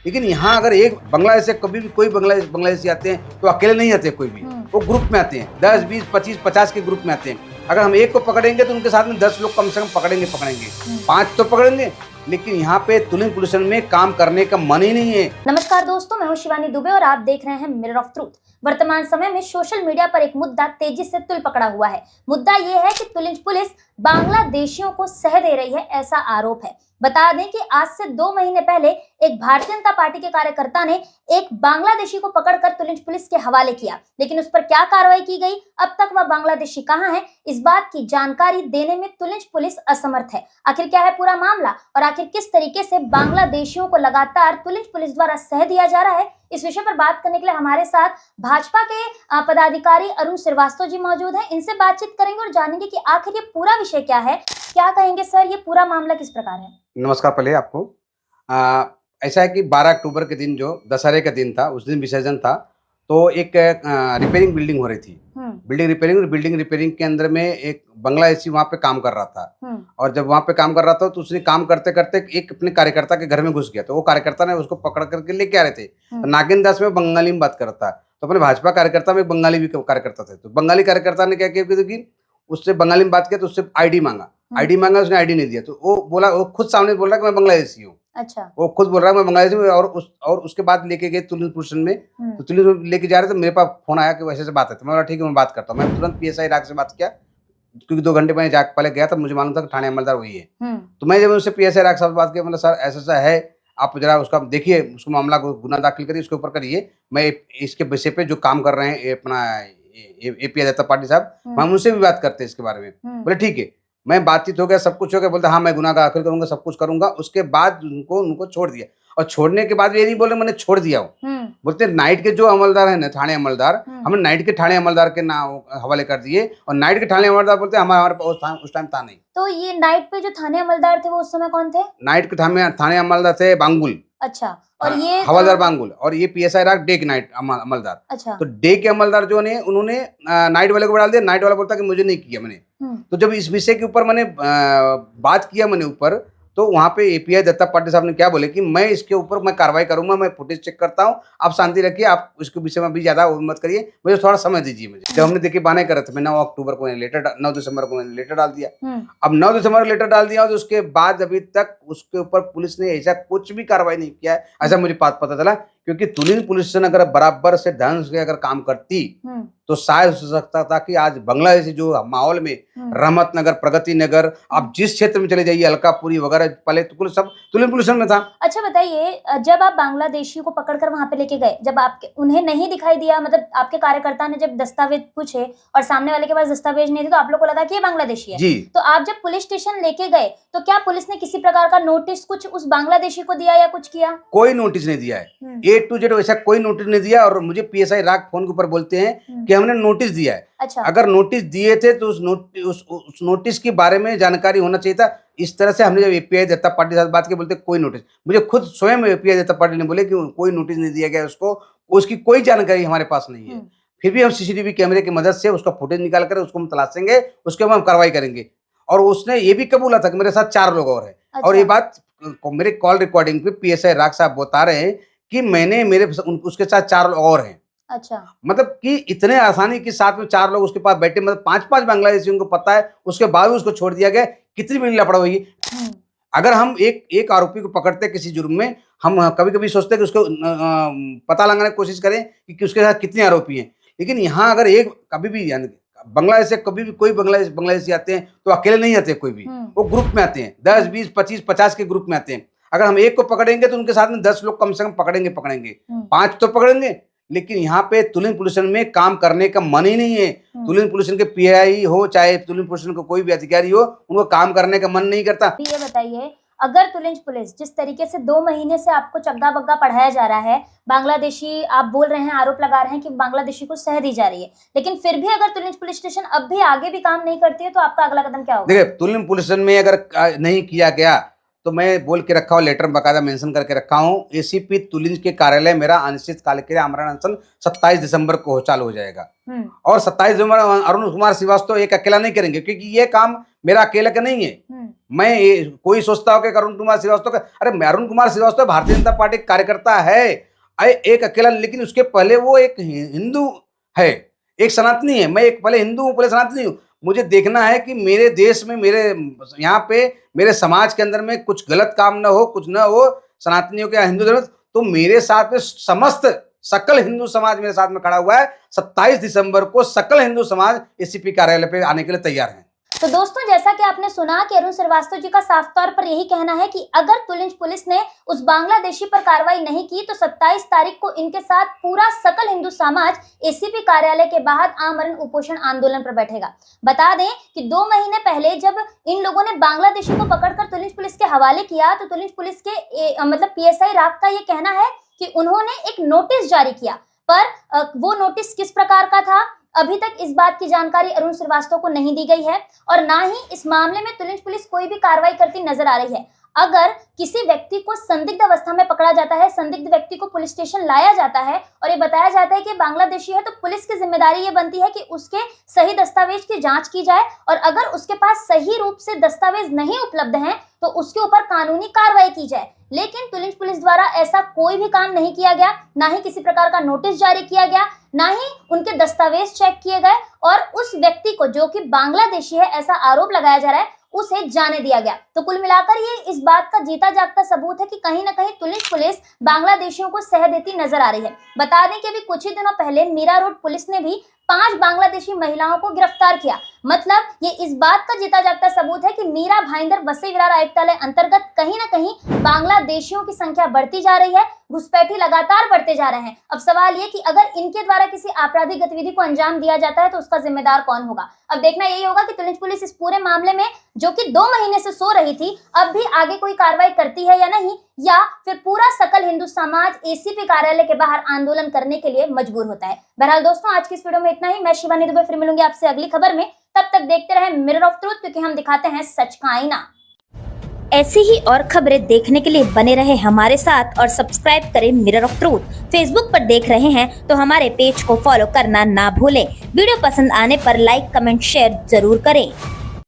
लेकिन यहाँ अगर एक बांग्लादेश से कभी भी कोई बांग्लादेशी आते हैं तो अकेले नहीं आते कोई भी, वो ग्रुप में आते हैं, 10, 20, 25, 50 के ग्रुप में आते हैं। अगर हम एक को पकड़ेंगे तो उनके साथ में 10 लोग कम से कम पकड़ेंगे, 5 तो पकड़ेंगे। लेकिन यहाँ पे तुलिन पुलिस में काम करने का मन ही नहीं है। नमस्कार दोस्तों, मैं हूं शिवानी दुबे और आप देख रहे हैं मिरर ऑफ ट्रूथ। वर्तमान समय में सोशल मीडिया पर एक मुद्दा तेजी से तुल पकड़ा हुआ है। मुद्दा ये है कि तुलिन पुलिस बांग्लादेशियों को सह दे रही है, ऐसा आरोप है। बता दें कि आज से 2 महीने पहले एक भारतीय जनता पार्टी के कार्यकर्ता ने एक बांग्लादेशी को पकड़कर तुलिन पुलिस के हवाले किया, लेकिन उस पर क्या कार्रवाई की गई, अब तक वह बांग्लादेशी कहां है, इस बात की जानकारी देने में तुलिन पुलिस असमर्थ है। आखिर क्या है पूरा मामला और आखिर किस तरीके से बांग्लादेशियों को लगातार तुलिन पुलिस द्वारा सह दिया जा रहा है, इस विषय पर बात करने के लिए हमारे साथ भाजपा के पदाधिकारी अरुण श्रीवास्तव जी मौजूद हैं। इनसे बातचीत करेंगे और जानेंगे कि आखिर ये पूरा विषय क्या है। क्या कहेंगे सर, ये पूरा मामला किस प्रकार है? नमस्कार। पहले आपको ऐसा है कि 12 अक्टूबर के दिन जो दशहरे का दिन था, उस दिन विसर्जन था, तो एक रिपेयरिंग बिल्डिंग हो रही थी। बिल्डिंग रिपेयरिंग के अंदर में एक बांग्लादेशी वहाँ पे काम कर रहा था। और जब वहाँ पे काम कर रहा था तो उसने काम करते करते एक अपने कार्यकर्ता के घर में घुस गया। तो वो कार्यकर्ता ने उसको पकड़ करके लेके आ रहे थे। तो नागिन दास में बंगाली में बात करता, तो अपने भाजपा कार्यकर्ता में बंगाली भी कार्यकर्ता थे। तो बंगाली कार्यकर्ता ने क्या किया कि उससे बंगाली में बात किया, तो उससे आईडी मांगा, उसने आईडी नहीं दिया। तो वो बोला, वो खुद सामने बोल रहा है कि मैं बांग्लादेशी हूँ। अच्छा। वो खुद बोल रहा है मैं बांग्लादेशी हूँ। और उसके बाद लेके गए तुलिन पुलिस में। तो तुलिन में लेके जा रहे थे, मेरे पास फोन आया कि वैसे से बात है। तो मैं बोला ठीक है, मैं बात करता हूँ। मैं तुरंत PSI राग से बात किया, क्योंकि 2 घंटे पहले गया था, मुझे मालूम था कि थाने अमलदार वही है। तो मैं जब उससे PSI राग से बात किया, मतलब सर ऐसा है, आप जरा उसका देखिए, उसको मामला को गुना दाखिल करिए, उसके ऊपर करिए। मैं इसके विषय पे जो काम कर रहे हैं अपना API दत्ता पाटिल साहब, हम उनसे भी बात करते हैं इसके बारे में। बोले ठीक है। मैं बातचीत हो गया, सब कुछ हो गया। बोलते हाँ मैं गुनाह दाखिल करूंगा, सब कुछ करूंगा। उसके बाद उनको छोड़ दिया। और छोड़ने के बाद ये नहीं बोले मैंने छोड़ दिया हूँ, बोलते नाइट के जो अमलदार है ना, थाने अमलदार, हमने नाइट के थाने अमलदार के नाम हवाले कर दिए। और नाइट के थाने अमलदार बोलते हमारे पास उस टाइम था नहीं। तो ये नाइट पे जो थाने अमलदार थे वो उस समय कौन थे? नाइट के थाने अमलदार थे बांगुल। अच्छा। और ये हवालदार बांगुल, और ये PSI राग डे के नाइट अमलदार। अच्छा। तो डे के अमलदार जो ने, उन्होंने नाइट वाले को डाल दिया। नाइट वाला बोलता कि मुझे नहीं किया मैंने। तो जब इस विषय के ऊपर मैंने बात किया मैंने ऊपर, तो वहाँ पे API दत्ता पाटिल साहब ने क्या बोले कि मैं इसके ऊपर मैं कार्रवाई करूंगा, मैं फुटेज चेक करता हूँ, आप शांति रखिए, आप इसके विषय में भी ज्यादा मत करिए, मुझे थोड़ा समय दीजिए मुझे। जब हमने देखिए बहाने कर रहे थे, मैं 9 अक्टूबर को 9 दिसंबर को मैंने लेटर डाल दिया। अब 9 दिसंबर को लेटर डाल दिया, तो उसके बाद अभी तक उसके ऊपर पुलिस ने ऐसा कुछ भी कार्रवाई नहीं किया है, ऐसा मुझे पता चला। क्योंकि तुलिन पुलिस अगर बराबर से ढंग से अगर काम करती तो शायद हो सकता था कि आज बांग्लादेशी जो माहौल में रहमत नगर, प्रगति नगर, आप जिस क्षेत्र में चले जाइए, अलकापुरी वगैरह, पहले तो सब तुलिन पुलिस में था। अच्छा बताइए, जब आप बांग्लादेशी को पकड़कर वहां पे लेके गए, जब आपके उन्हें नहीं दिखाई दिया, मतलब आपके कार्यकर्ता ने जब दस्तावेज पूछे और सामने वाले के पास दस्तावेज नहीं थे, तो आप लोग को लगा कि ये बांग्लादेशी है जी। तो आप जब पुलिस स्टेशन लेके गए तो क्या पुलिस ने किसी प्रकार का नोटिस कुछ उस बांग्लादेशी को दिया या कुछ किया? कोई नोटिस नहीं दिया है, A to Z वैसा कोई नोटिस नहीं दिया। और मुझे PSI राग फोन के ऊपर बोलते हैं कि हमने नोटिस दिया है। अच्छा। अगर नोटिस दिए थे तो उस नोटिस के बारे में जानकारी होना चाहिए था। इस तरह से हमने जब API दत्ता पाटिल साथ बात की, बोलते कोई नोटिस, मुझे खुद स्वयं API दत्ता पाटिल ने बोले कि कोई नोटिस नहीं दिया गया उसको, उसकी कोई जानकारी हमारे पास नहीं है। फिर भी हम CCTV कैमरे की मदद से उसका फुटेज निकाल कर उसको हम तलाशेंगे, उसके बाद हम कार्रवाई करेंगे। और उसने ये भी कबूला था कि मेरे साथ 4 लोग और हैं। अच्छा। और ये बात मेरे कॉल रिकॉर्डिंग पे PSI राग साहब बता रहे हैं कि मैंने उसके साथ 4 लोग और हैं। अच्छा। मतलब कि इतने आसानी के साथ में 4 लोग उसके पास बैठे, मतलब 5-5 बांग्लादेशियों को पता है, उसके बाद उसको छोड़ दिया गया। कितनी बड़ी लफड़ा हुई। अगर हम एक आरोपी को पकड़ते किसी जुर्म में, हम कभी कभी सोचते कि उसको पता लगाने की कोशिश करें कि उसके साथ कितने आरोपी हैं। लेकिन यहाँ अगर एक कभी भी बांग्लादेश से कभी भी कोई बांग्लादेशी आते हैं तो अकेले नहीं आते कोई भी, वो ग्रुप में आते हैं, 10, 20, 25, 50 के ग्रुप में आते हैं। अगर हम एक को पकड़ेंगे तो उनके साथ में 10 लोग कम से कम पकड़ेंगे, 5 तो पकड़ेंगे। लेकिन यहाँ पे तुलिन पुलिस में काम करने का मन ही नहीं है। तुलिन पुलिस के PI हो चाहे तुलिन पुलिस का कोई भी अधिकारी हो, उनको काम करने का मन नहीं करता। ये बताइए, अगर तुलिन पुलिस जिस तरीके से 2 महीने से आपको चग्गा बग्गा पढ़ाया जा रहा है, बांग्लादेशी आप बोल रहे हैं, आरोप लगा रहे हैं कि बांग्लादेशी को सह दी जा रही है, लेकिन फिर भी अगर तुलिन पुलिस स्टेशन अब भी आगे भी काम नहीं करती है, तो आपका अगला कदम क्या होगा? देखिए, तुलिन पुलिस में अगर नहीं किया गया तो मैं बोल के रखा हूँ, लेटर में बाकायदा मेंशन करके रखा हूँ, ACP तुलिन के कार्यालय मेरा अनिश्चित काल के लिए आमरण अनशन 27 दिसंबर को चालू हो जाएगा। और 27 दिसंबर अरुण कुमार श्रीवास्तव एक अकेला नहीं करेंगे, क्योंकि ये काम मेरा अकेला का नहीं है। कोई सोचता हो कि अरुण कुमार श्रीवास्तव का, अरे अरुण कुमार श्रीवास्तव भारतीय जनता पार्टी का कार्यकर्ता है, एक अकेला, लेकिन उसके पहले वो एक हिंदू है, एक सनातनी है। मैं एक पहले हिंदू हूँ, पहले सनातनी हूँ। मुझे देखना है कि मेरे देश में, मेरे यहाँ पे, मेरे समाज के अंदर में कुछ गलत काम न हो, कुछ न हो सनातनियों के, हिंदू धर्म। तो मेरे साथ में समस्त सकल हिंदू समाज मेरे साथ में खड़ा हुआ है। 27 दिसंबर को सकल हिंदू समाज एसीपी कार्यालय पे आने के लिए तैयार है। तो दोस्तों, जैसा कि आपने सुना कि अरुण श्रीवास्तव जी का साफ तौर पर यही कहना है कि अगर तुलिंज पुलिस ने उस बांग्लादेशी पर कार्रवाई नहीं की तो 27 तारीख को इनके साथ पूरा सकल हिंदू समाज एसीपी कार्यालय के बाहर आमरण उपोषण आंदोलन पर बैठेगा। बता दें कि 2 महीने पहले जब इन लोगों ने बांग्लादेशी को पकड़कर तुलिंज पुलिस के हवाले किया तो तुलिंज पुलिस के मतलब पीएसआई राग का ये कहना है कि उन्होंने एक नोटिस जारी किया, पर वो नोटिस किस प्रकार का था अभी तक इस बात की जानकारी अरुण श्रीवास्तव को नहीं दी गई है और ना ही इस मामले में तुलिंज पुलिस कोई भी कार्रवाई करती नजर आ रही है। अगर किसी व्यक्ति को संदिग्ध अवस्था में पकड़ा जाता है, संदिग्ध व्यक्ति को पुलिस स्टेशन लाया जाता है और ये बताया जाता है कि बांग्लादेशी है, तो पुलिस की जिम्मेदारी ये बनती है कि उसके सही दस्तावेज की जांच की जाए और अगर उसके पास सही रूप से दस्तावेज नहीं उपलब्ध हैं तो उसके ऊपर कानूनी कार्रवाई की जाए। लेकिन तुलिंज पुलिस द्वारा ऐसा कोई भी काम नहीं किया गया, ना ही किसी प्रकार का नोटिस जारी किया गया, ना ही उनके दस्तावेज चेक किए गए और उस व्यक्ति को, जो कि बांग्लादेशी है ऐसा आरोप लगाया जा रहा है, उसे जाने दिया गया। तो कुल मिलाकर ये इस बात का जीता जागता सबूत है कि कहीं ना कहीं तुलिंज पुलिस बांग्लादेशियों को सह देती नजर आ रही है। बता दें कि अभी कुछ ही दिनों पहले मीरा रोड पुलिस ने भी 5 बांग्लादेशी महिलाओं को गिरफ्तार किया। मतलब ये इस बात का जीता जागता सबूत है कि मीरा भाईंदर वसई विरार आयुक्तालय अंतर्गत कहीं ना कहीं बांग्लादेशियों की संख्या बढ़ती जा रही है, घुसपैठी लगातार बढ़ते जा रहे हैं। अब सवाल ये कि अगर इनके द्वारा किसी आपराधिक गतिविधि को अंजाम दिया जाता है तो उसका जिम्मेदार कौन होगा। अब देखना यही होगा कि तुलिंज पुलिस इस पूरे मामले में, जो कि 2 महीने से सो रही थी, अब भी आगे कोई कार्रवाई करती है या नहीं, या फिर पूरा सकल हिंदू समाज एसीपी कार्यालय के बाहर आंदोलन करने के लिए मजबूर होता है। बहरहाल दोस्तों, आज की इस वीडियो में इतना ही। मैं शिवानी दुबे फिर मिलूंगी आपसे अगली खबर में। तब तक देखते रहें मिरर ऑफ ट्रूथ, क्योंकि हम दिखाते हैं सच का आईना। ऐसी ही और खबरें देखने के लिए बने रहे हमारे साथ और सब्सक्राइब करें मिरर ऑफ ट्रूथ। फेसबुक पर देख रहे हैं तो हमारे पेज को फॉलो करना ना भूलें। वीडियो पसंद आने पर लाइक, कमेंट, शेयर जरूर करें।